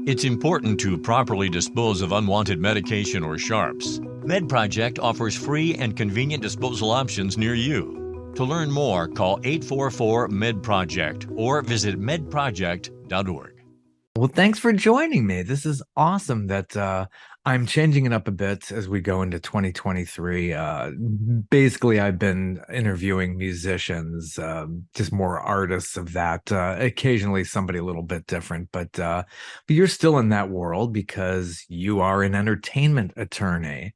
It's important to properly dispose of unwanted medication or sharps. MedProject offers free and convenient disposal options near you. To learn more, call 844-MED-PROJECT or visit medproject.org. Well, thanks for joining me. This is awesome that I'm changing it up a bit as we go into 2023. Basically, I've been interviewing musicians, just more artists of that. Occasionally, somebody a little bit different, but you're still in that world because you are an entertainment attorney.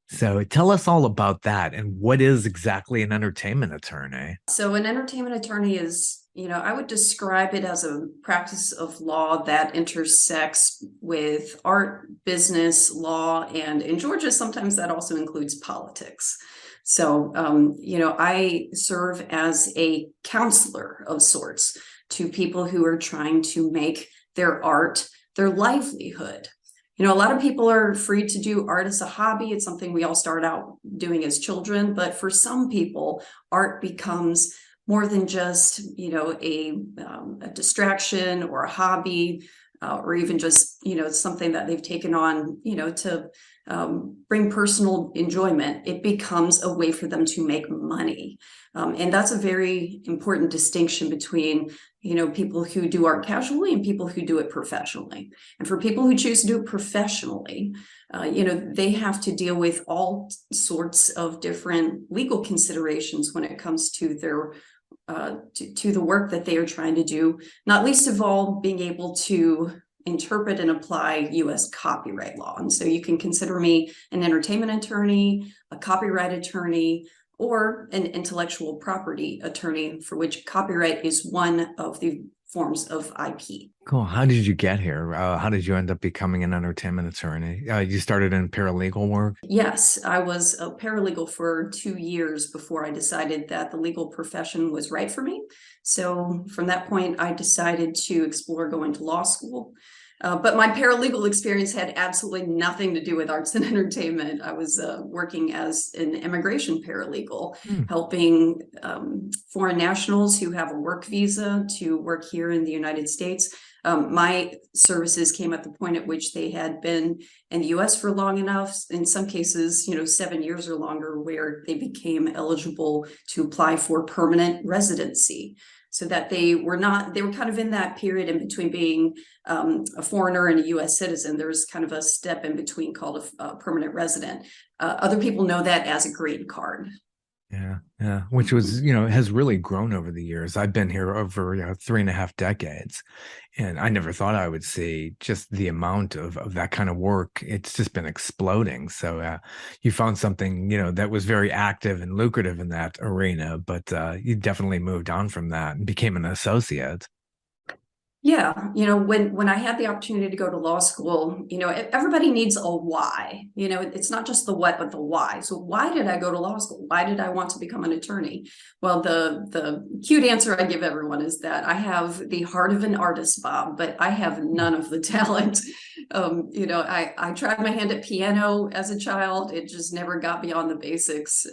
So tell us all about that and what is exactly an entertainment attorney? So an entertainment attorney is, I would describe it as a practice of law that intersects with art, business, law, and in Georgia, sometimes that also includes politics. So, I serve as a counselor of sorts to people who are trying to make their art their livelihood. A lot of people are free to do art as a hobby. It's something we all start out doing as children, but for some people, art becomes more than just, a distraction or a hobby, or even just, something that they've taken on, to bring personal enjoyment. It becomes a way for them to make money. And that's a very important distinction between people who do art casually and people who do it professionally. And for people who choose to do it professionally, they have to deal with all sorts of different legal considerations when it comes to their to the work that they are trying to do, not least of all being able to interpret and apply U.S. copyright law. And so you can consider me an entertainment attorney, a copyright attorney, or an intellectual property attorney, for which copyright is one of the forms of IP. Cool. How did you get here? How did you end up becoming an entertainment attorney? You started in paralegal work? Yes, I was a paralegal for 2 years before I decided that the legal profession was right for me. So from that point, I decided to explore going to law school. But my paralegal experience had absolutely nothing to do with arts and entertainment. I was working as an immigration paralegal, helping foreign nationals who have a work visa to work here in the United States. My services came at the point at which they had been in the U.S. for long enough, in some cases, 7 years or longer, where they became eligible to apply for permanent residency. So that they were kind of in that period in between being a foreigner and a U.S. citizen. There was kind of a step in between called a permanent resident. Other people know that as a green card. Yeah. Which was, has really grown over the years. I've been here over 3.5 decades, and I never thought I would see just the amount of that kind of work. It's just been exploding. So you found something, that was very active and lucrative in that arena, but you definitely moved on from that and became an associate. Yeah, when I had the opportunity to go to law school, everybody needs a why. It's not just the what, but the why. So why did I go to law school? Why did I want to become an attorney? Well, the cute answer I give everyone is that I have the heart of an artist, Bob, but I have none of the talent. I tried my hand at piano as a child. It just never got beyond the basics.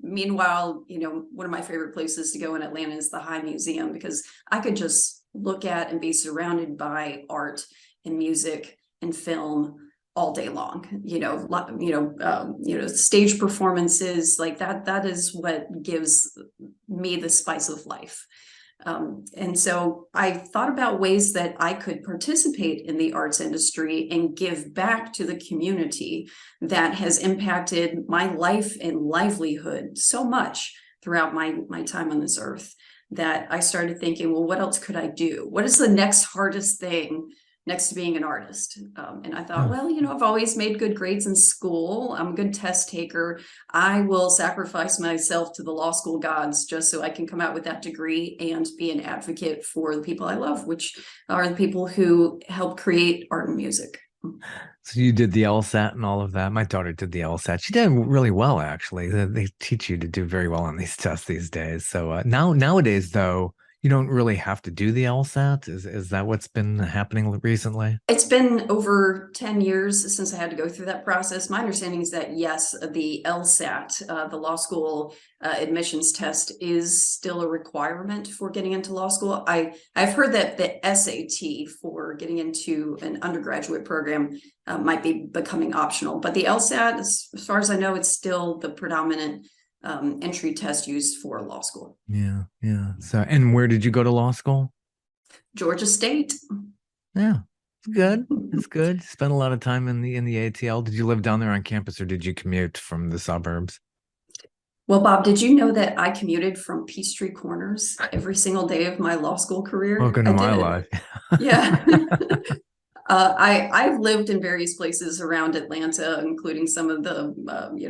Meanwhile, one of my favorite places to go in Atlanta is the High Museum, because I could just look at and be surrounded by art and music and film all day long. Stage performances like that. That is what gives me the spice of life. And so I thought about ways that I could participate in the arts industry and give back to the community that has impacted my life and livelihood so much throughout my time on this earth, that I started thinking, well, what else could I do? What is the next hardest thing next to being an artist? And I thought, well, I've always made good grades in school. I'm a good test taker. I will sacrifice myself to the law school gods just so I can come out with that degree and be an advocate for the people I love, which are the people who help create art and music. So you did the LSAT and all of that. My daughter did the LSAT. She did really well, actually. They teach you to do very well on these tests these days. So nowadays, though, you don't really have to do the LSAT? Is that what's been happening recently? It's been over 10 years since I had to go through that process. My understanding is that, yes, the LSAT, the law school admissions test, is still a requirement for getting into law school. I've heard that the SAT for getting into an undergraduate program might be becoming optional, but the LSAT, as far as I know, it's still the predominant entry test used for law school. Yeah, yeah. So, and where did you go to law school? Georgia State. Yeah, it's good. It's good. Spent a lot of time in the ATL. Did you live down there on campus, or did you commute from the suburbs? Well, Bob, did you know that I commuted from Peachtree Corners every single day of my law school career? Welcome to I my did. life. Yeah. I've lived in various places around Atlanta, including some of the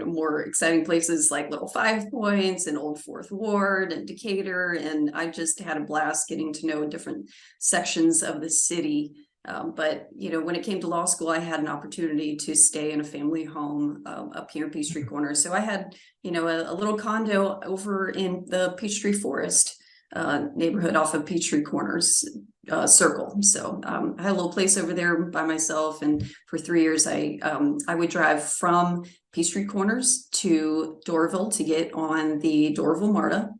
more exciting places like Little Five Points and Old Fourth Ward and Decatur, and I just had a blast getting to know different sections of the city. But when it came to law school, I had an opportunity to stay in a family home up here in Peachtree Corners. So I had a little condo over in the Peachtree Forest neighborhood off of Peachtree Corners Circle. So I had a little place over there by myself, and for 3 years I would drive from Peachtree Corners to Doraville to get on the Doraville MARTA,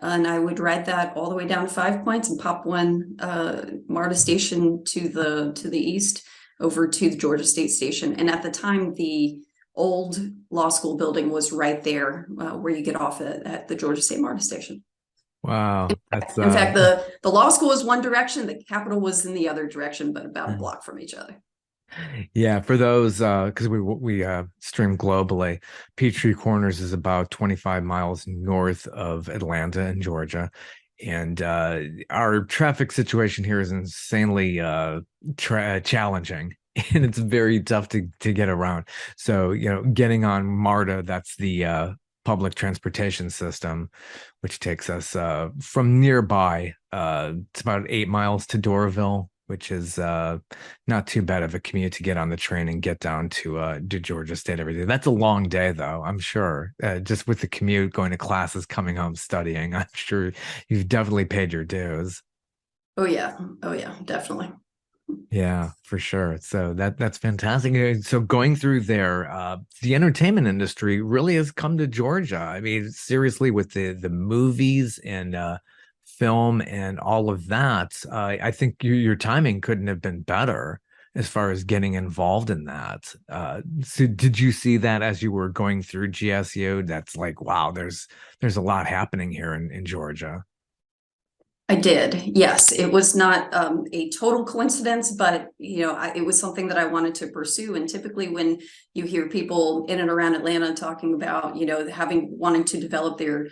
and I would ride that all the way down to 5 Points and pop one MARTA station to the east over to the Georgia State Station. And at the time, the old law school building was right there where you get off at the Georgia State MARTA station. Wow, that's In fact, the law school was one direction, the Capitol was in the other direction, but about a block from each other. yeah. For those, because we stream globally, Peachtree Corners is about 25 miles north of Atlanta in Georgia, and our traffic situation here is insanely challenging. And it's very tough to get around. So, getting on MARTA, that's the public transportation system, which takes us from nearby. It's about 8 miles to Doraville, which is not too bad of a commute to get on the train and get down to Georgia State every day. That's a long day, though, I'm sure. Just with the commute, going to classes, coming home, studying, I'm sure you've definitely paid your dues. Oh yeah, definitely. Yeah, for sure. So that's fantastic. So going through there, the entertainment industry really has come to Georgia. I mean, seriously, with the movies and film and all of that, I think your timing couldn't have been better as far as getting involved in that. So did you see that as you were going through GSU? That's like, wow, there's a lot happening here in Georgia. I did. Yes, it was not a total coincidence, but it was something that I wanted to pursue. And typically, when you hear people in and around Atlanta talking about wanting to develop their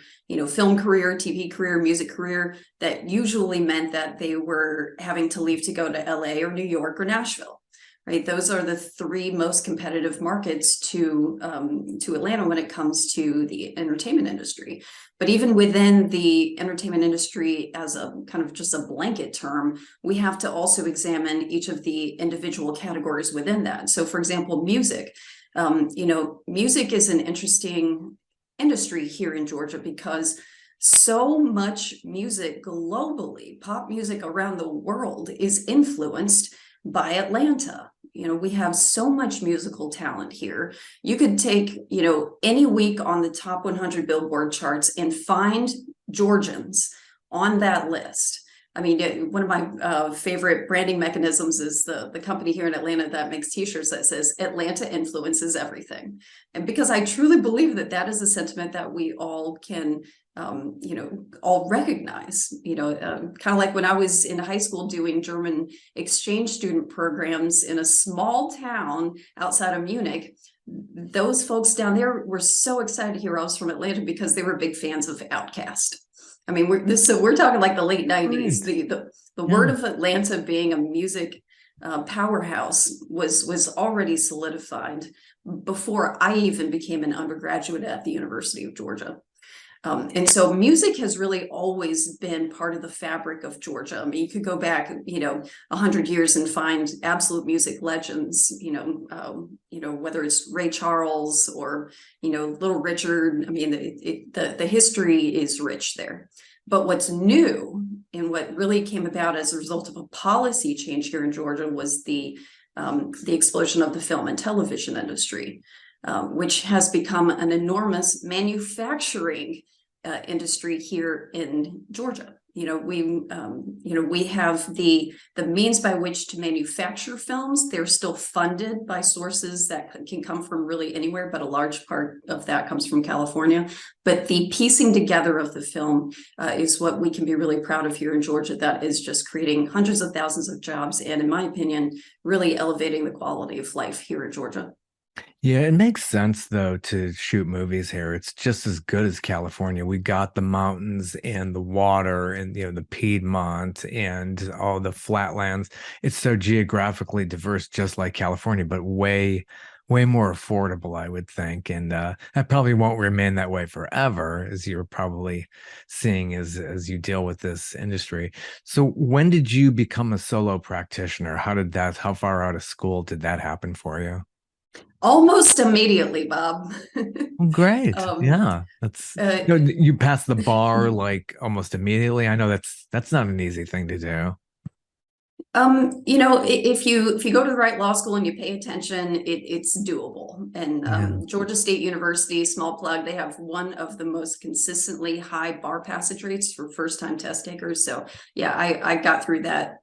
film career, TV career, music career, that usually meant that they were having to leave to go to LA or New York or Nashville. Right, those are the three most competitive markets to Atlanta when it comes to the entertainment industry. But even within the entertainment industry, as a kind of just a blanket term, we have to also examine each of the individual categories within that. So, for example, music. Music is an interesting industry here in Georgia because so much music globally, pop music around the world, is influenced by Atlanta. We have so much musical talent here. You could take, any week on the top 100 Billboard charts and find Georgians on that list. I mean, one of my favorite branding mechanisms is the company here in Atlanta that makes t-shirts that says Atlanta influences everything. And because I truly believe that is a sentiment that we all can all recognize, kind of like when I was in high school doing German exchange student programs in a small town outside of Munich. Those folks down there were so excited to hear I was from Atlanta because they were big fans of Outkast. I mean, we're talking like the late 90s. Right. The word of Atlanta being a music powerhouse was already solidified before I even became an undergraduate at the University of Georgia. And so music has really always been part of the fabric of Georgia. I mean, you could go back, 100 years and find absolute music legends, whether it's Ray Charles or, Little Richard. I mean, the history is rich there. But what's new And what really came about as a result of a policy change here in Georgia was the explosion of the film and television industry, which has become an enormous manufacturing industry here in Georgia. We have the means by which to manufacture films. They're still funded by sources that can come from really anywhere, but a large part of that comes from California. But the piecing together of the film is what we can be really proud of here in Georgia. That is just creating hundreds of thousands of jobs, and in my opinion, really elevating the quality of life here in Georgia. Yeah, it makes sense though to shoot movies here. It's just as good as California. We got the mountains and the water and the Piedmont and all the flatlands. It's so geographically diverse, just like California, but way more affordable, I would think. And that probably won't remain that way forever, as you're probably seeing as you deal with this industry. So when did you become a solo practitioner? How far out of school did that happen for you? Almost immediately, Bob. Well, great. um, Yeah. That's uh, you pass the bar like almost immediately. I know that's not an easy thing to do. if you go to the right law school and you pay attention, it's doable. And Yeah. Georgia State University, small plug, they have one of the most consistently high bar passage rates for first-time test takers. So yeah, I got through that,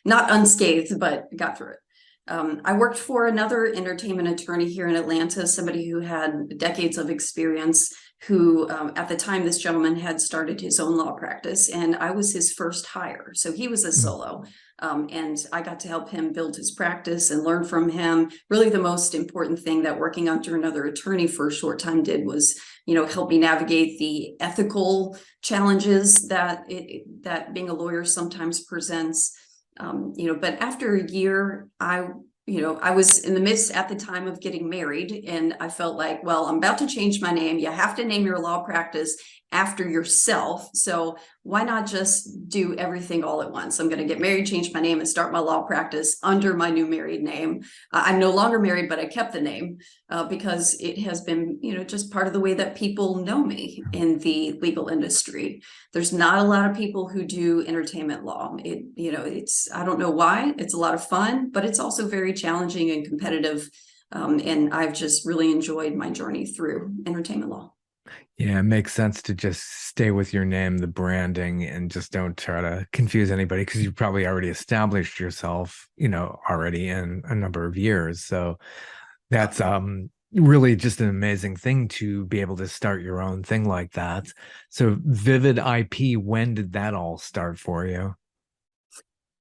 not unscathed, but got through it. I worked for another entertainment attorney here in Atlanta, somebody who had decades of experience, who at the time this gentleman had started his own law practice, and I was his first hire. So he was a solo, and I got to help him build his practice and learn from him. Really, the most important thing that working under another attorney for a short time did was, help me navigate the ethical challenges that being a lawyer sometimes presents. But after a year, I was in the midst at the time of getting married, and I felt like, well, I'm about to change my name. You have to name your law practice after yourself. So why not just do everything all at once? I'm going to get married, change my name, and start my law practice under my new married name. I'm no longer married, but I kept the name because it has been, just part of the way that people know me in the legal industry. There's not a lot of people who do entertainment law. It's, I don't know why. It's a lot of fun, but it's also very challenging and competitive. And I've just really enjoyed my journey through entertainment law. Yeah, it makes sense to just stay with your name, the branding, and just don't try to confuse anybody because you've probably already established yourself, already in a number of years. So that's really just an amazing thing to be able to start your own thing like that. So Vivid IP, when did that all start for you?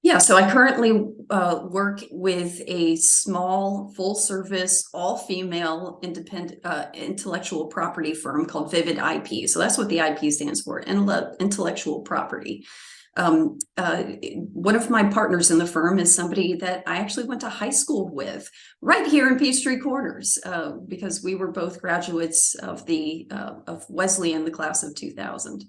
Yeah, so I currently work with a small, full-service, all-female, independent intellectual property firm called Vivid IP. So that's what the IP stands for, intellectual property. One of my partners in the firm is somebody that I actually went to high school with, right here in Peachtree Corners, because we were both graduates of of Wesley in the class of 2000.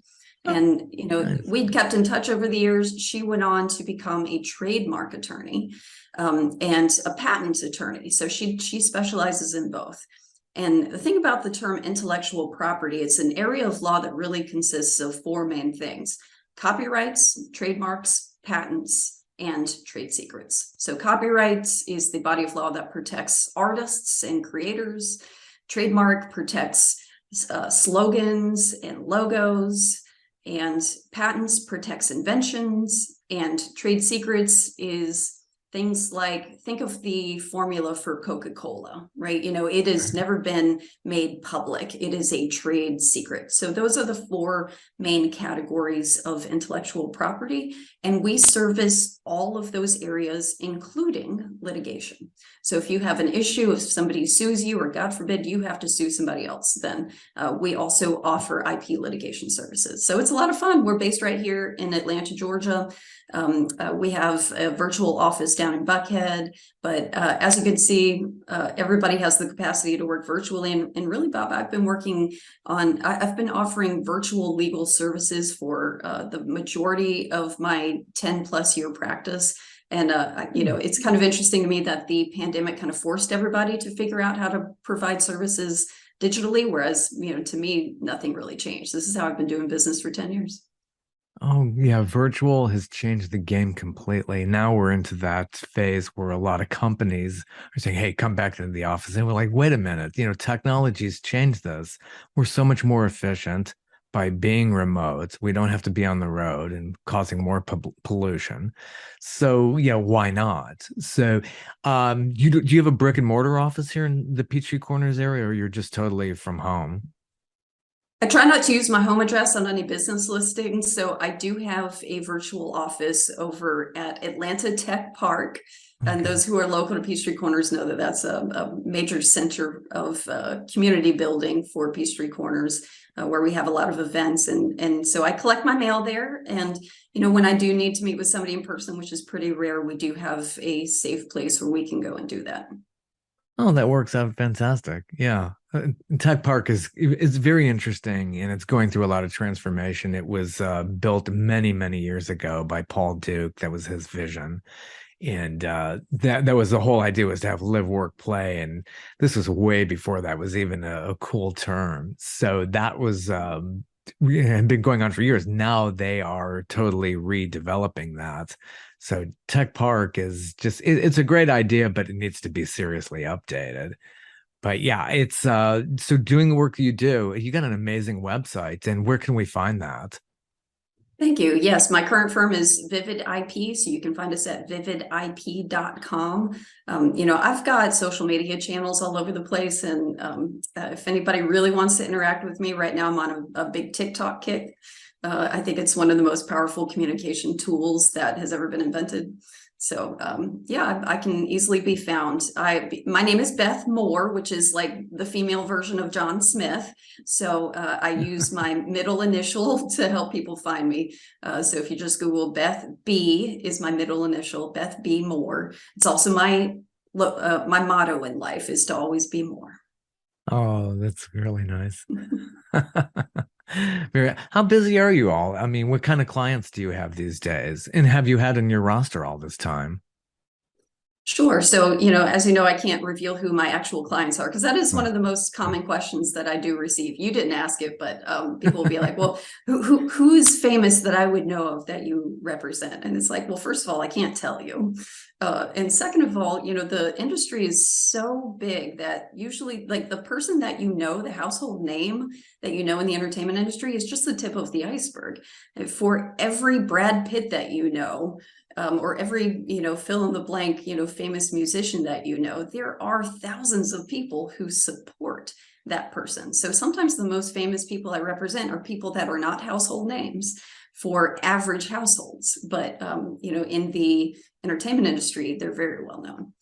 And, Nice. we'd kept in touch over the years. She went on to become a trademark attorney and a patent attorney. So she specializes in both. And the thing about the term intellectual property, it's an area of law that really consists of four main things: copyrights, trademarks, patents, and trade secrets. So copyrights is the body of law that protects artists and creators. Trademark protects slogans and logos. And patents protects inventions, and trade secrets is things like, think of the formula for Coca-Cola, right? It has never been made public. It is a trade secret. So those are the four main categories of intellectual property. And we service all of those areas, including litigation. So if you have an issue, if somebody sues you, or God forbid, you have to sue somebody else, then we also offer IP litigation services. So it's a lot of fun. We're based right here in Atlanta, Georgia. We have a virtual office down in Buckhead, but as you can see, everybody has the capacity to work virtually. And really, Bob, I've been offering virtual legal services for the majority of my 10+ year practice. And, it's kind of interesting to me that the pandemic kind of forced everybody to figure out how to provide services digitally, whereas, to me, nothing really changed. This is how I've been doing business for 10 years. Oh, yeah, virtual has changed the game completely. Now we're into that phase where a lot of companies are saying, hey, come back into the office. And we're like, wait a minute, technology's changed this. We're so much more efficient by being remote. We don't have to be on the road and causing more pollution. So, yeah, why not? So, do you have a brick and mortar office here in the Peachtree Corners area, or you're just totally from home? I try not to use my home address on any business listings, so I do have a virtual office over at Atlanta Tech Park. And Okay. those who are local to Peachtree Corners know that that's a major center of community building for Peachtree Corners, where we have a lot of events. And so I collect my mail there. And, when I do need to meet with somebody in person, which is pretty rare, we do have a safe place where we can go and do that. Oh, that works out fantastic. Yeah. Tech Park is very interesting and it's going through a lot of transformation. It was built many, many years ago by Paul Duke. That was his vision. And that was the whole idea, was to have live, work, play. And this was way before that was even a cool term. So that was had been going on for years. Now they are totally redeveloping that. So Tech Park is just it's a great idea, but it needs to be seriously updated. But yeah, it's so doing the work that you do, you got an amazing website. And where can we find that? Thank you. Yes, my current firm is Vivid IP, so you can find us at vividip.com. I've got social media channels all over the place, and if anybody really wants to interact with me right now, I'm on a big TikTok kick. I think it's one of the most powerful communication tools that has ever been invented. So yeah, I can easily be found. My name is Beth Moore, which is like the female version of John Smith. So I use my middle initial to help people find me. So if you just Google Beth B is my middle initial, Beth B Moore. It's also my motto in life is to always be more. Oh, that's really nice. How busy are you all? I mean, what kind of clients do you have these days? And have you had in your roster all this time? Sure. So, as you know, I can't reveal who my actual clients are because that is one Oh. of the most common questions that I do receive. You didn't ask it, but people will be like, well, who's famous that I would know of that you represent? And it's like, well, first of all, I can't tell you. And second of all, the industry is so big that usually like the person that the household name that in the entertainment industry is just the tip of the iceberg. And for every Brad Pitt that or every fill in the blank famous musician that there are thousands of people who support that person. So sometimes the most famous people I represent are people that are not household names for average households, but in the entertainment industry they're very well known.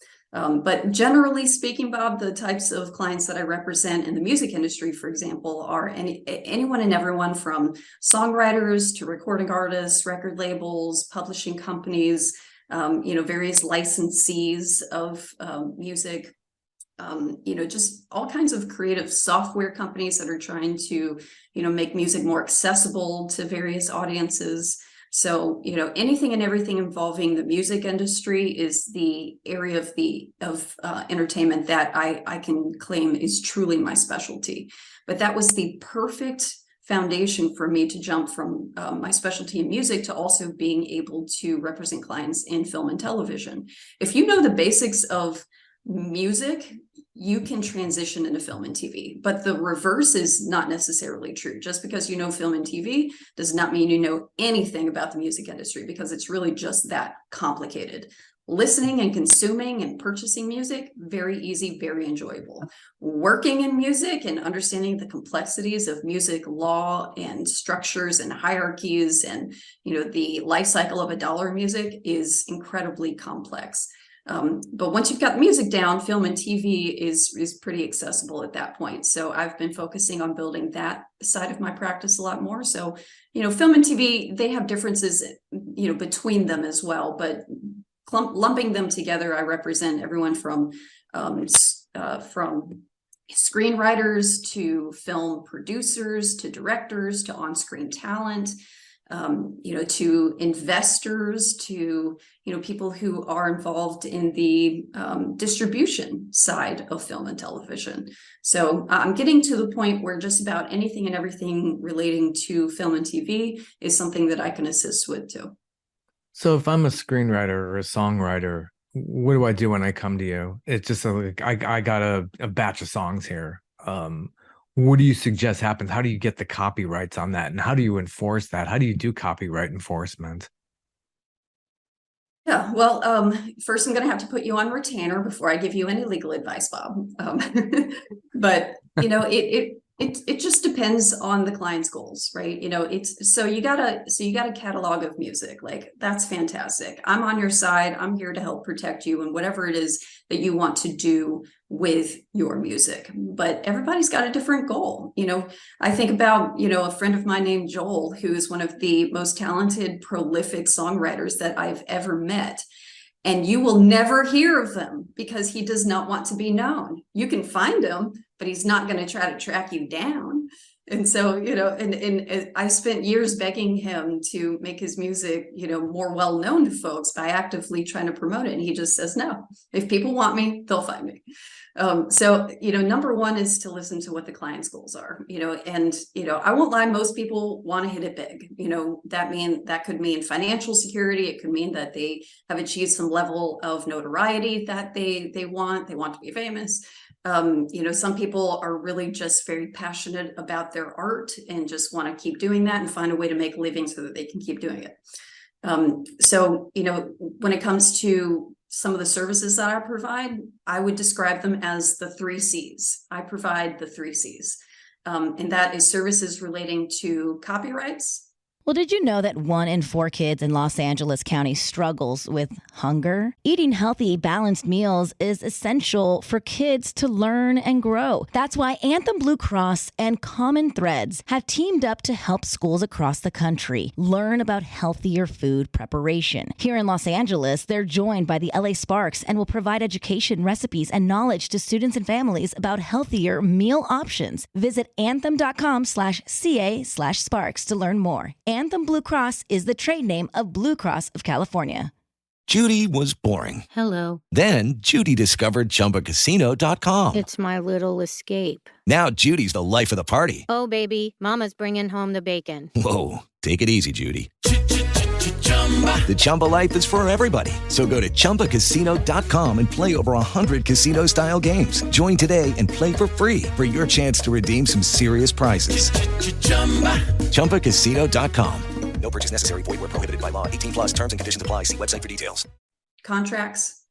But generally speaking, Bob, the types of clients that I represent in the music industry, for example, are anyone and everyone from songwriters to recording artists, record labels, publishing companies, various licensees of music, just all kinds of creative software companies that are trying to, make music more accessible to various audiences. So, anything and everything involving the music industry is the area of entertainment that I can claim is truly my specialty. But that was the perfect foundation for me to jump from my specialty in music to also being able to represent clients in film and television. If you know the basics of music, you can transition into film and TV, but the reverse is not necessarily true. Just because you know film and TV does not mean you know anything about the music industry, because it's really just that complicated. Listening and consuming and purchasing music, very easy, very enjoyable. Working in music and understanding the complexities of music law and structures and hierarchies and the life cycle of a dollar music is incredibly complex. But once you've got the music down, film and TV is pretty accessible at that point. So I've been focusing on building that side of my practice a lot more. So, film and TV, they have differences, between them as well, but lumping them together, I represent everyone from screenwriters to film producers to directors to on-screen talent. to investors, to, people who are involved in the distribution side of film and television. So I'm getting to the point where just about anything and everything relating to film and TV is something that I can assist with too. So if I'm a screenwriter or a songwriter, what do I do when I come to you? It's just like I got a batch of songs here. What do you suggest happens? How do you get the copyrights on that? And how do you enforce that? How do you do copyright enforcement? Yeah, well, first I'm going to have to put you on retainer before I give you any legal advice, Bob. But it just depends on the client's goals, right? It's so you got a catalog of music, like that's fantastic. I'm on your side. I'm here to help protect you and whatever it is that you want to do with your music. But everybody's got a different goal. I think about, a friend of mine named Joel, who is one of the most talented, prolific songwriters that I've ever met. And you will never hear of them because he does not want to be known. You can find him, but he's not going to try to track you down. And so, and I spent years begging him to make his music, more well known to folks by actively trying to promote it. And he just says, no, if people want me, they'll find me. So, number one is to listen to what the client's goals are, and, I won't lie, most people want to hit it big, that could mean financial security. It could mean that they have achieved some level of notoriety that they want to be famous. Some people are really just very passionate about their art and just want to keep doing that and find a way to make a living so that they can keep doing it. So, when it comes to some of the services that I provide, I would describe them as the 3 C's. I provide the 3 C's. And that is services relating to copyrights. Well, did you know that 1 in 4 kids in Los Angeles County struggles with hunger? Eating healthy, balanced meals is essential for kids to learn and grow. That's why Anthem Blue Cross and Common Threads have teamed up to help schools across the country learn about healthier food preparation. Here in Los Angeles, they're joined by the LA Sparks and will provide education, recipes, and knowledge to students and families about healthier meal options. Visit anthem.com/ca/sparks to learn more. Anthem Blue Cross is the trade name of Blue Cross of California. Judy was boring. Hello. Then Judy discovered ChumbaCasino.com. It's my little escape. Now Judy's the life of the party. Oh, baby, mama's bringing home the bacon. Whoa, take it easy, Judy. The Chumba life is for everybody. So go to ChumbaCasino.com and play over 100 casino-style games. Join today and play for free for your chance to redeem some serious prizes. ChumbaCasino.com. No purchase necessary. Void where prohibited by law. 18+ terms and conditions apply. See website for details. Contracts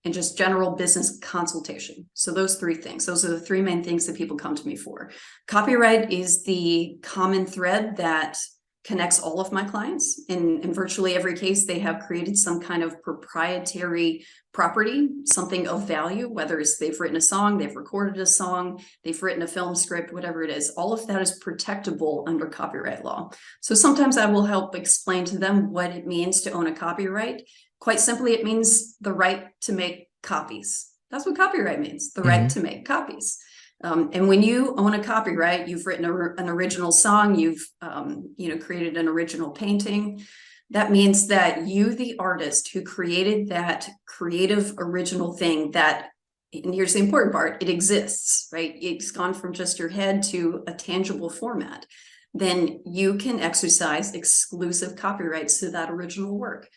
and just general business consultation. So those 3 things, those are the 3 main things that people come to me for. Copyright is the common thread that connects all of my clients. In virtually every case, they have created some kind of proprietary property, something of value, whether it's they've written a song, they've recorded a song, they've written a film script, whatever it is. All of that is protectable under copyright law. So sometimes I will help explain to them what it means to own a copyright. Quite simply, it means the right to make copies. That's what copyright means, the right to make copies. And when you own a copyright, you've written an original song, you've created an original painting. That means that you, the artist who created that creative original thing, and here's the important part, it exists, right? It's gone from just your head to a tangible format. Then you can exercise exclusive copyrights to that original work.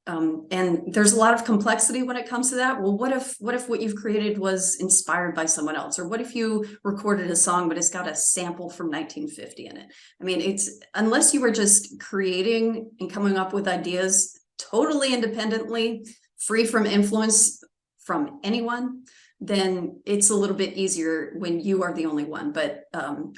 And there's a lot of complexity when it comes to that. Well, what if what you've created was inspired by someone else? Or what if you recorded a song, but it's got a sample from 1950 in it? I mean, unless you were just creating and coming up with ideas totally independently, free from influence from anyone, then it's a little bit easier when you are the only one. But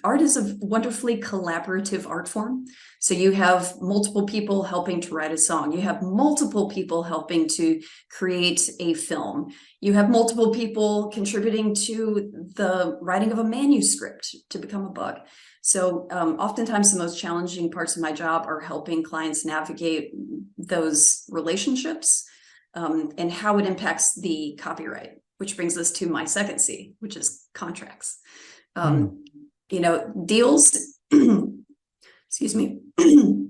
art is a wonderfully collaborative art form. So you have multiple people helping to write a song. You have multiple people helping to create a film. You have multiple people contributing to the writing of a manuscript to become a book. So oftentimes the most challenging parts of my job are helping clients navigate those relationships and how it impacts the copyright. Which brings us to my second C, which is contracts. Deals, excuse me,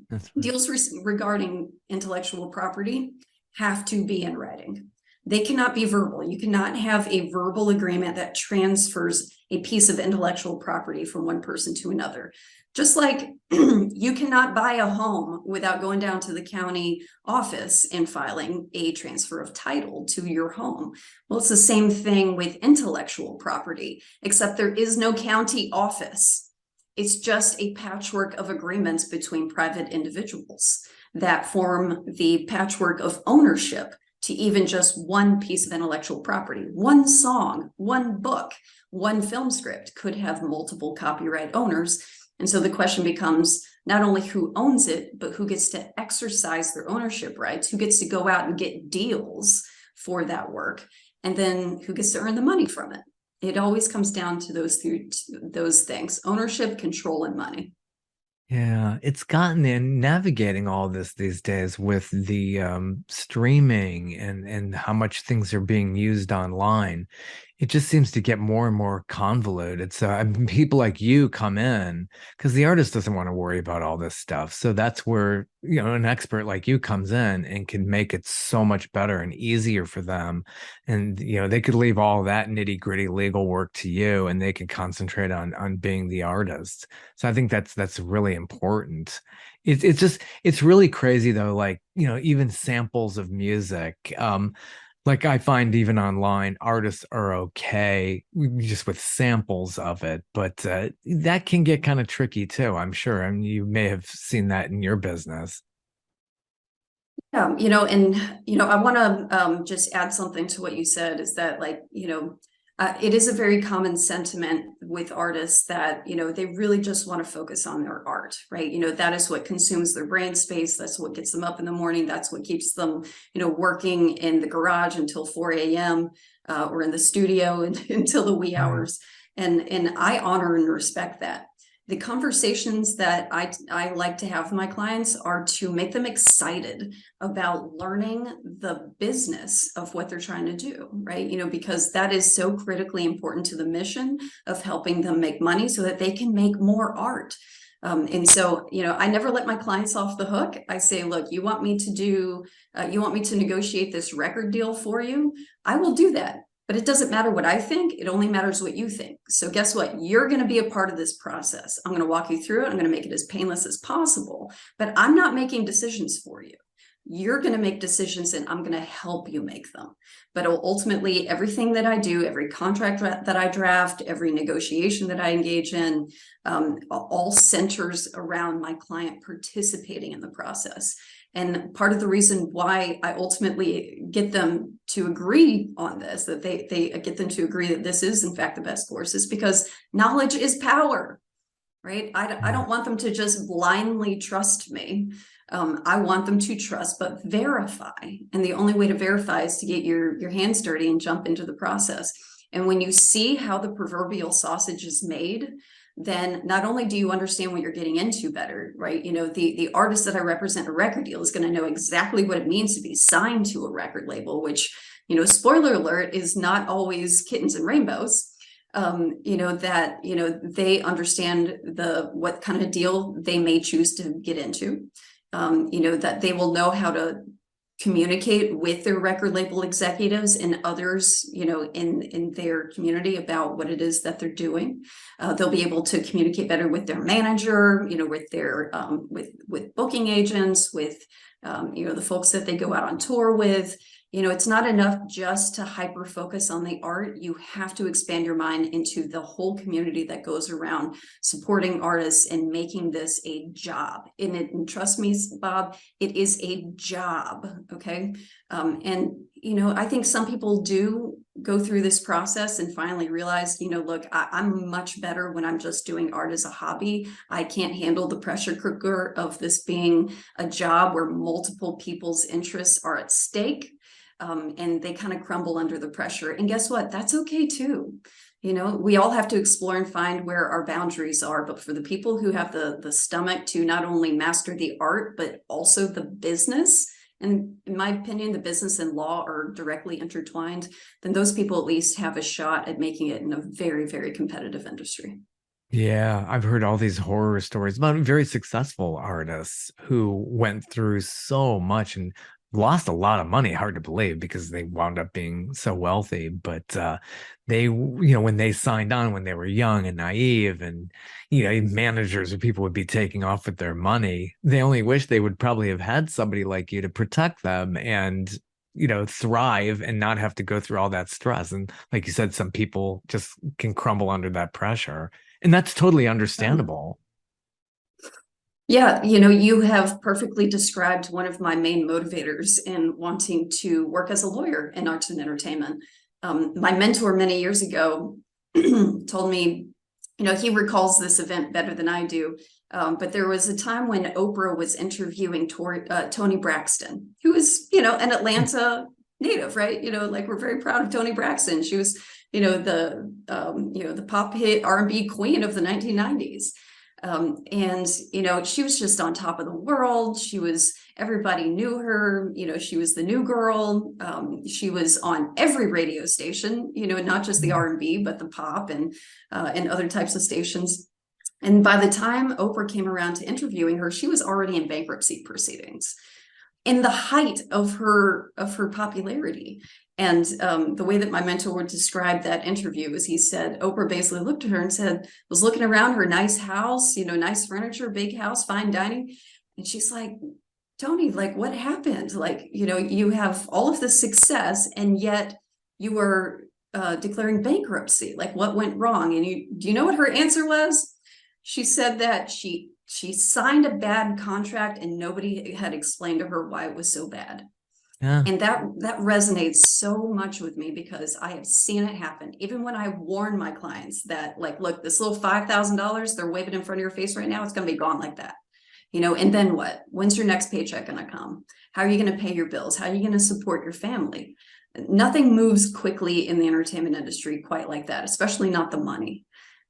That's right. Deals regarding intellectual property have to be in writing. They cannot be verbal. You cannot have a verbal agreement that transfers a piece of intellectual property from one person to another. Just like you cannot buy a home without going down to the county office and filing a transfer of title to your home. Well, it's the same thing with intellectual property, except there is no county office. It's just a patchwork of agreements between private individuals that form the patchwork of ownership to even just one piece of intellectual property. One song, one book, one film script could have multiple copyright owners. And so the question becomes not only who owns it, but who gets to exercise their ownership rights, who gets to go out and get deals for that work, and then who gets to earn the money from it. It always comes down to those things: ownership, control, and money. Yeah, it's gotten in navigating all this these days with the streaming and how much things are being used online. It just seems to get more and more convoluted. So people like you come in because the artist doesn't want to worry about all this stuff. So that's where, an expert like you comes in and can make it so much better and easier for them. And, they could leave all that nitty gritty legal work to you, and they can concentrate on being the artist. So I think that's really important. It's really crazy though. Like, even samples of music, like I find even online artists are okay just with samples of it, but that can get kind of tricky too, I'm sure. I mean, you may have seen that in your business. Yeah, I want to just add something to what you said, is that it is a very common sentiment with artists that, they really just want to focus on their art, right? That is what consumes their brain space. That's what gets them up in the morning. That's what keeps them, working in the garage until 4 a.m. Or in the studio until the wee hours. And I honor and respect that. The conversations that I like to have with my clients are to make them excited about learning the business of what they're trying to do, right? Because that is so critically important to the mission of helping them make money so that they can make more art. And so, I never let my clients off the hook. I say, look, you want me to negotiate this record deal for you? I will do that. But it doesn't matter what I think. It only matters what you think. So guess what? You're going to be a part of this process. I'm going to walk you through it. I'm going to make it as painless as possible. But I'm not making decisions for you. You're going to make decisions, and I'm going to help you make them. But ultimately, everything that I do, every contract that I draft, every negotiation that I engage in, all centers around my client participating in the process. And part of the reason why I ultimately get them to agree on this, that they get them to agree that this is in fact the best course, is because knowledge is power, right? I don't want them to just blindly trust me. I want them to trust, but verify. And the only way to verify is to get your hands dirty and jump into the process. And when you see how the proverbial sausage is made, then not only do you understand what you're getting into better, right? The artist that I represent a record deal is going to know exactly what it means to be signed to a record label, which, spoiler alert, is not always kittens and rainbows. They understand what kind of deal they may choose to get into, that they will know how to communicate with their record label executives and others, in their community about what it is that they're doing. They'll be able to communicate better with their manager, with their with booking agents, with the folks that they go out on tour with. It's not enough just to hyper focus on the art. You have to expand your mind into the whole community that goes around supporting artists and making this a job. And trust me, Bob, it is a job. Okay. I think some people do go through this process and finally realize, look, I'm much better when I'm just doing art as a hobby. I can't handle the pressure cooker of this being a job where multiple people's interests are at stake. And they kind of crumble under the pressure. And guess what? That's okay too. We all have to explore and find where our boundaries are. But for the people who have the stomach to not only master the art, but also the business, and in my opinion, the business and law are directly intertwined, then those people at least have a shot at making it in a very, very competitive industry. Yeah, I've heard all these horror stories about very successful artists who went through so much and lost a lot of money. Hard to believe because they wound up being so wealthy. But when they signed on when they were young and naive, and managers or people would be taking off with their money, they only wish they would probably have had somebody like you to protect them and thrive and not have to go through all that stress. And like you said, some people just can crumble under that pressure. And that's totally understandable. Yeah, you have perfectly described one of my main motivators in wanting to work as a lawyer in arts and entertainment. My mentor many years ago told me, he recalls this event better than I do. But there was a time when Oprah was interviewing Toni Braxton, who is, an Atlanta native, right? Like we're very proud of Toni Braxton. She was, the pop hit R&B queen of the 1990s. And she was just on top of the world. Everybody knew her, she was the new girl. She was on every radio station, not just the R&B, but the pop and other types of stations. And by the time Oprah came around to interviewing her, she was already in bankruptcy proceedings in the height of her popularity. And the way that my mentor would describe that interview is he said, Oprah basically looked at her and said, was looking around her nice house, nice furniture, big house, fine dining. And she's like, Toni, like, what happened? Like, you have all of this success and yet you were declaring bankruptcy. Like, what went wrong? And do you know what her answer was? She said that she signed a bad contract and nobody had explained to her why it was so bad. Yeah. And that resonates so much with me because I have seen it happen. Even when I warn my clients that, like, look, this little $5,000 they're waving in front of your face right now, it's going to be gone like that. And then what? When's your next paycheck going to come? How are you going to pay your bills? How are you going to support your family? Nothing moves quickly in the entertainment industry quite like that, especially not the money.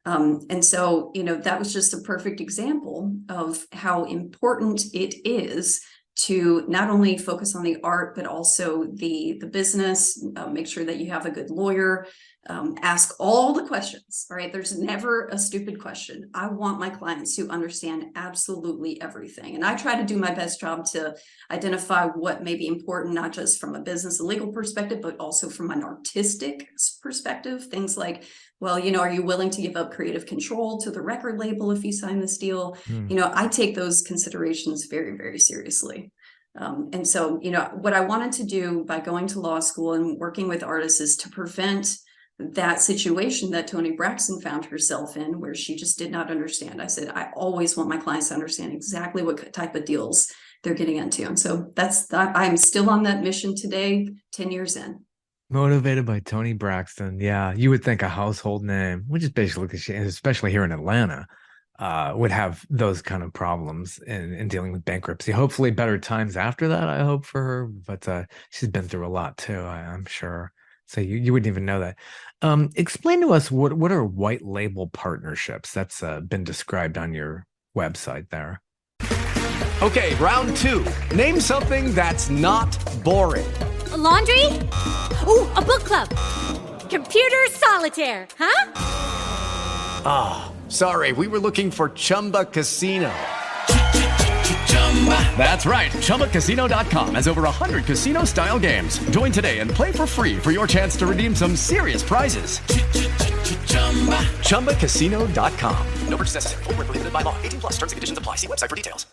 And so, that was just a perfect example of how important it is to not only focus on the art, but also the business, make sure that you have a good lawyer, ask all the questions, all right? There's never a stupid question. I want my clients to understand absolutely everything. And I try to do my best job to identify what may be important, not just from a business and legal perspective, but also from an artistic perspective. Things like, well, are you willing to give up creative control to the record label if you sign this deal? I take those considerations very, very seriously. And so, what I wanted to do by going to law school and working with artists is to prevent that situation that Toni Braxton found herself in, where she just did not understand. I said, I always want my clients to understand exactly what type of deals they're getting into. And so I'm still on that mission today, 10 years in. Motivated by Toni Braxton. Yeah, you would think a household name, which is basically, especially here in Atlanta, would have those kind of problems in dealing with bankruptcy. Hopefully better times after that, I hope for her. But she's been through a lot too, I'm sure. So you wouldn't even know that. Explain to us what are white label partnerships? That's been described on your website there. Okay, round two. Name something that's not boring. A laundry? Ooh, a book club. Computer solitaire, huh? Ah, sorry, we were looking for Chumba Casino. That's right, ChumbaCasino.com has over 100 casino-style games. Join today and play for free for your chance to redeem some serious prizes. ChumbaCasino.com. No purchase necessary. Void where prohibited by law. 18+ terms and conditions apply. See website for details.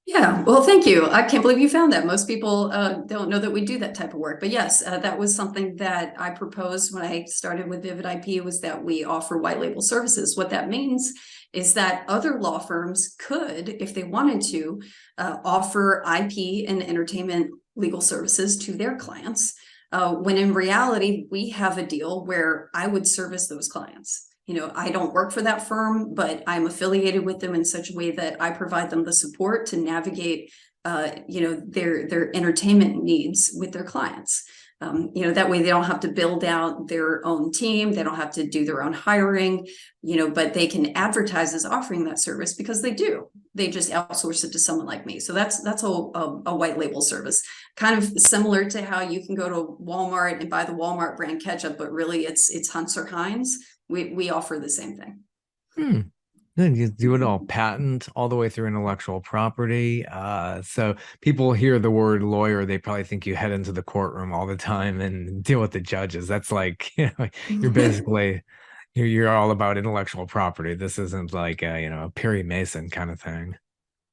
Yeah, well, thank you. I can't believe you found that. Most people don't know that we do that type of work. But yes, that was something that I proposed when I started with Vivid IP, was that we offer white label services. What that means is that other law firms could, if they wanted to, offer IP and entertainment legal services to their clients, when in reality, we have a deal where I would service those clients. I don't work for that firm, but I'm affiliated with them in such a way that I provide them the support to navigate, their entertainment needs with their clients. That way they don't have to build out their own team. They don't have to do their own hiring, but they can advertise as offering that service because they do. They just outsource it to someone like me. So that's a white label service, kind of similar to how you can go to Walmart and buy the Walmart brand ketchup, but really it's Hunt's or Heinz. We offer the same thing. Then you do it all, patent all the way through intellectual property. So people hear the word lawyer, they probably think you head into the courtroom all the time and deal with the judges. That's like, you're basically you're all about intellectual property. This isn't like a Perry Mason kind of thing.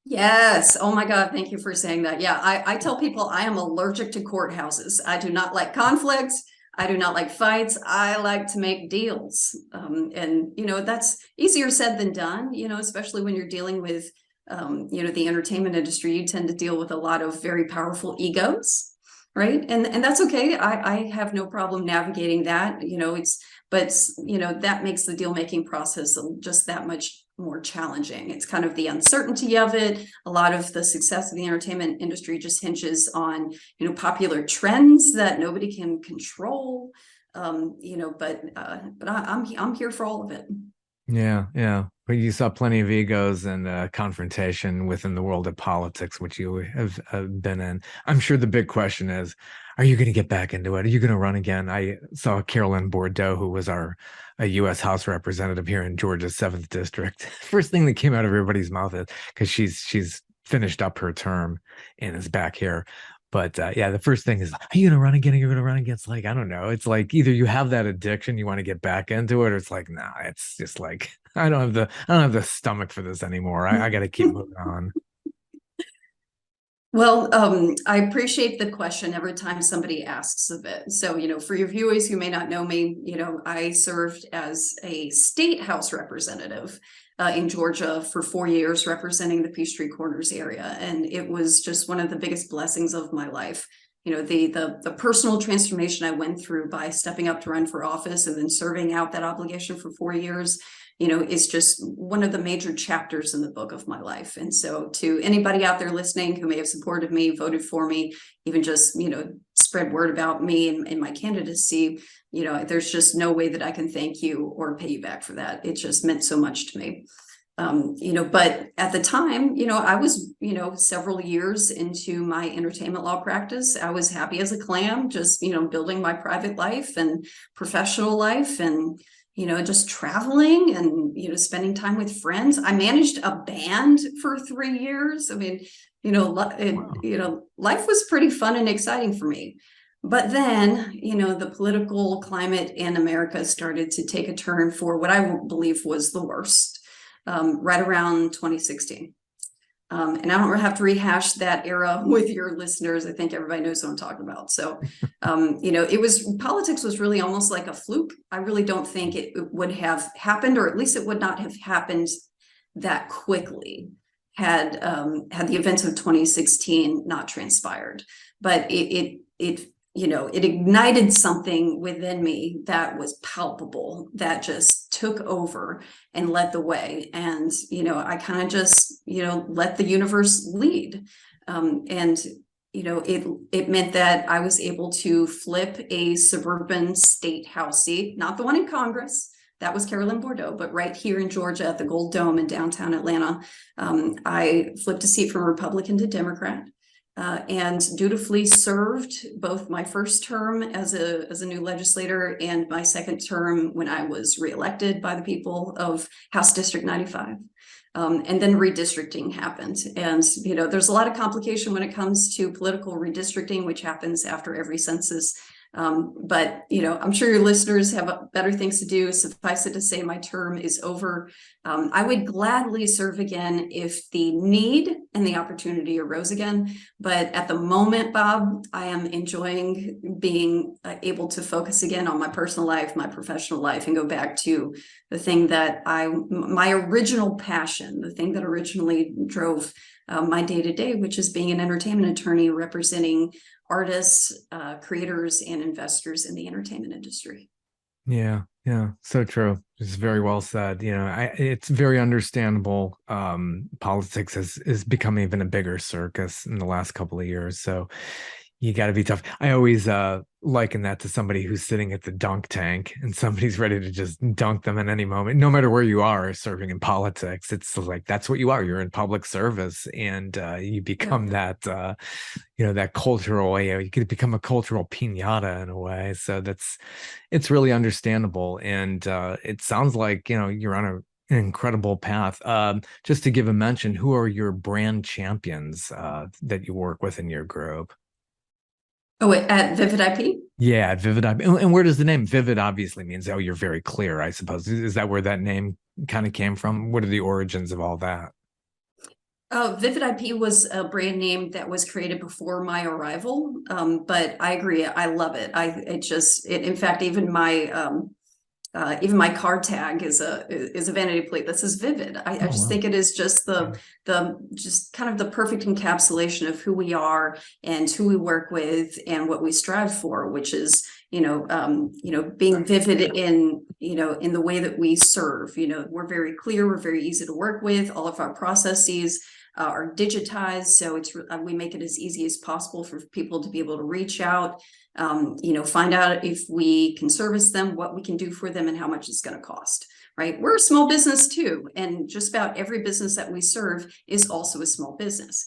Yes. Oh my God. Thank you for saying that. Yeah. I tell people I am allergic to courthouses. I do not like conflicts. I do not like fights. I like to make deals. And, that's easier said than done, especially when you're dealing with, the entertainment industry. You tend to deal with a lot of very powerful egos. Right. And that's okay. I have no problem navigating that. That makes the deal making process just that much more challenging. It's kind of the uncertainty of it. A lot of the success of the entertainment industry just hinges on, popular trends that nobody can control. But I'm here for all of it. Yeah, yeah. But you saw plenty of egos and confrontation within the world of politics, which you have been in. I'm sure the big question is, are you going to get back into it? Are you going to run again? I saw Carolyn Bordeaux, who was a U.S. House representative here in Georgia's 7th District. First thing that came out of everybody's mouth is because she's finished up her term and is back here. But yeah, the first thing is, are you going to run again? Are you going to run again? It's like, I don't know. It's like either you have that addiction, you want to get back into it, or it's like, nah, it's just like, I don't have the stomach for this anymore. I got to keep moving on. Well, I appreciate the question every time somebody asks of it. So, for your viewers who may not know me, I served as a state house representative in Georgia for 4 years, representing the Peachtree Corners area. And it was just one of the biggest blessings of my life. The personal transformation I went through by stepping up to run for office and then serving out that obligation for 4 years, is just one of the major chapters in the book of my life. And so to anybody out there listening who may have supported me, voted for me, even just, spread word about me and my candidacy, there's just no way that I can thank you or pay you back for that. It just meant so much to me. But at the time, I was, several years into my entertainment law practice. I was happy as a clam, just, building my private life and professional life and, just traveling and, spending time with friends. I managed a band for 3 years. I mean, life was pretty fun and exciting for me. But then, the political climate in America started to take a turn for what I believe was the worst, right around 2016. And I don't have to rehash that era with your listeners. I think everybody knows what I'm talking about. So, politics was really almost like a fluke. I really don't think it would have happened, or at least it would not have happened that quickly had the events of 2016 not transpired. But it ignited something within me that was palpable, that just took over and led the way. And, I kind of just, let the universe lead. It meant that I was able to flip a suburban state house seat, not the one in Congress. That was Carolyn Bordeaux, but right here in Georgia at the Gold Dome in downtown Atlanta, I flipped a seat from Republican to Democrat. And dutifully served both my first term as a new legislator and my second term when I was reelected by the people of House District 95. And then redistricting happened. And, there's a lot of complication when it comes to political redistricting, which happens after every census. But I'm sure your listeners have better things to do. Suffice it to say, my term is over. I would gladly serve again if the need and the opportunity arose again. But at the moment, Bob, I am enjoying being able to focus again on my personal life, my professional life, and go back to the thing that my original passion, the thing that originally drove my day to day, which is being an entertainment attorney representing artists, creators, and investors in the entertainment industry. Yeah, so true. It's very well said. It's very understandable. Politics has become even a bigger circus in the last couple of years. So you got to be tough. I always liken that to somebody who's sitting at the dunk tank and somebody's ready to just dunk them at any moment, no matter where you are serving in politics. It's like, that's what you are. You're in public service, and you become that, that cultural, you could become a cultural piñata in a way. So it's really understandable. And it sounds like, you're on an incredible path. Just to give a mention, who are your brand champions that you work with in your group? Oh, at Vivid IP? Yeah, Vivid IP. And where does the name Vivid obviously means, oh, you're very clear, I suppose. Is that where that name kind of came from? What are the origins of all that? Vivid IP was a brand name that was created before my arrival, but I agree. I love it. In fact, even my card tag is a vanity plate that says Vivid. I just think it is just just kind of the perfect encapsulation of who we are and who we work with and what we strive for, which is being vivid in the way that we serve. We're very clear. We're very easy to work with. All of our processes are digitized, so we make it as easy as possible for people to be able to reach out, find out if we can service them, what we can do for them, and how much it's going to cost. Right? We're a small business too, and just about every business that we serve is also a small business.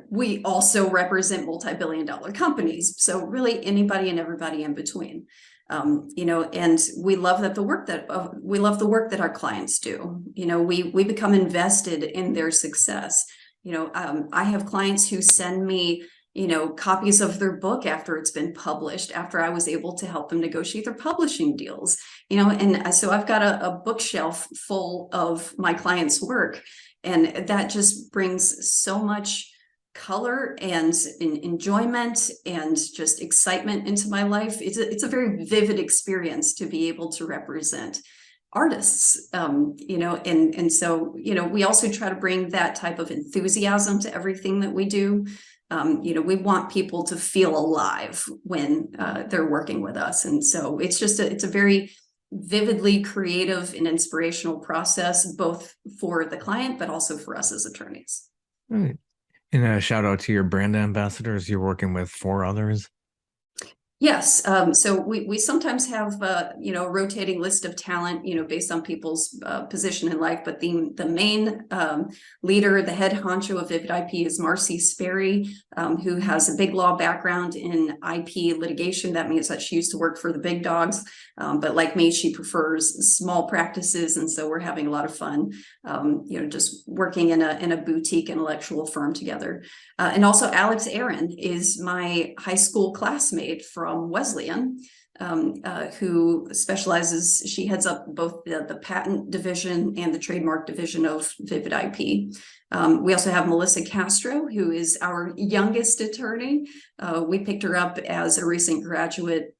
We also represent multi-billion-dollar companies, so really anybody and everybody in between. And we love the work that our clients do. We become invested in their success. I have clients who send me, copies of their book after it's been published, after I was able to help them negotiate their publishing deals, and so I've got a bookshelf full of my clients' work, and that just brings so much color and enjoyment and just excitement into my life. It's a very vivid experience to be able to represent artists, and so we also try to bring that type of enthusiasm to everything that we do. We want people to feel alive when they're working with us, and so it's a very vividly creative and inspirational process, both for the client but also for us as attorneys. Right. And a shout out to your brand ambassadors. You're working with 4 others. Yes. So we sometimes have, a rotating list of talent, based on people's position in life. But the main leader, the head honcho of Vivid IP is Marcy Sperry, who has a big law background in IP litigation. That means that she used to work for the big dogs. But like me, she prefers small practices. And so we're having a lot of fun, just working in a boutique intellectual firm together. And also Alex Aaron is my high school classmate from Wesleyan, who specializes, she heads up both the patent division and the trademark division of Vivid IP. We also have Melissa Castro, who is our youngest attorney. We picked her up as a recent graduate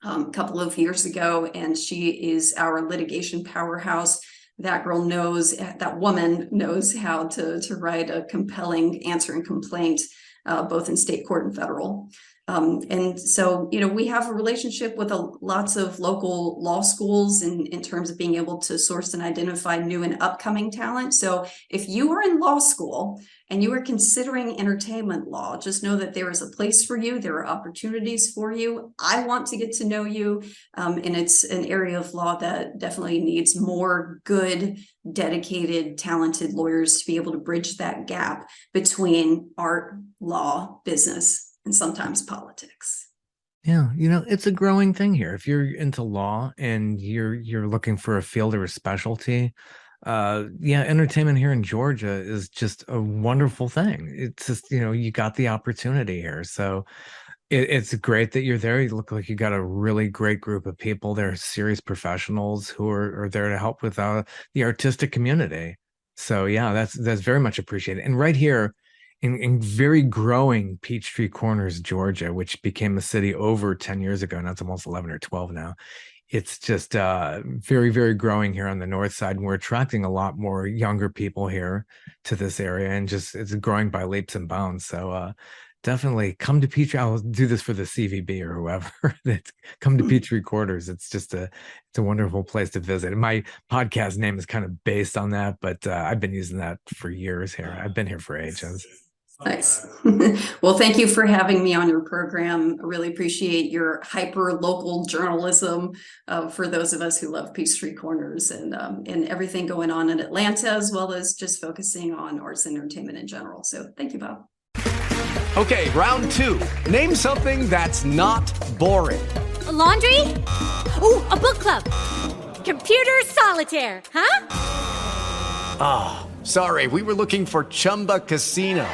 a couple of years ago, and she is our litigation powerhouse. That woman knows how to write a compelling answering complaint, both in state court and federal. And so, we have a relationship with lots of local law schools in terms of being able to source and identify new and upcoming talent. So if you are in law school and you are considering entertainment law, just know that there is a place for you. There are opportunities for you. I want to get to know you. And it's an area of law that definitely needs more good, dedicated, talented lawyers to be able to bridge that gap between art, law, business, and sometimes politics. Yeah, it's a growing thing here. If you're into law and you're looking for a field or a specialty, entertainment here in Georgia is just a wonderful thing. It's just, you got the opportunity here. So it's great that you're there. You look like you got a really great group of people. They're serious professionals who are there to help with the artistic community. So yeah, that's very much appreciated. And right here, in very growing Peachtree Corners, Georgia, which became a city over 10 years ago. Now it's almost 11 or 12 now. It's just very, very growing here on the north side. And we're attracting a lot more younger people here to this area. And it's growing by leaps and bounds. So definitely come to Peachtree. I'll do this for the CVB or whoever. Come to Peachtree Corners. It's a wonderful place to visit. And my podcast name is kind of based on that, but I've been using that for years here. I've been here for ages. Nice. Well, thank you for having me on your program. I really appreciate your hyper local journalism for those of us who love Peachtree Corners and everything going on in Atlanta, as well as just focusing on arts and entertainment in general. So thank you, Bob. Okay, round 2. Name something that's not boring. A laundry? Ooh, a book club. Computer solitaire, huh? Sorry, we were looking for Chumba Casino.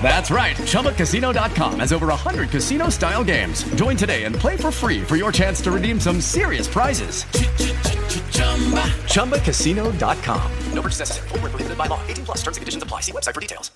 That's right. ChumbaCasino.com has over 100 casino-style games. Join today and play for free for your chance to redeem some serious prizes. ChumbaCasino.com. No purchase necessary. Void where prohibited by law. 18+ terms and conditions apply. See website for details.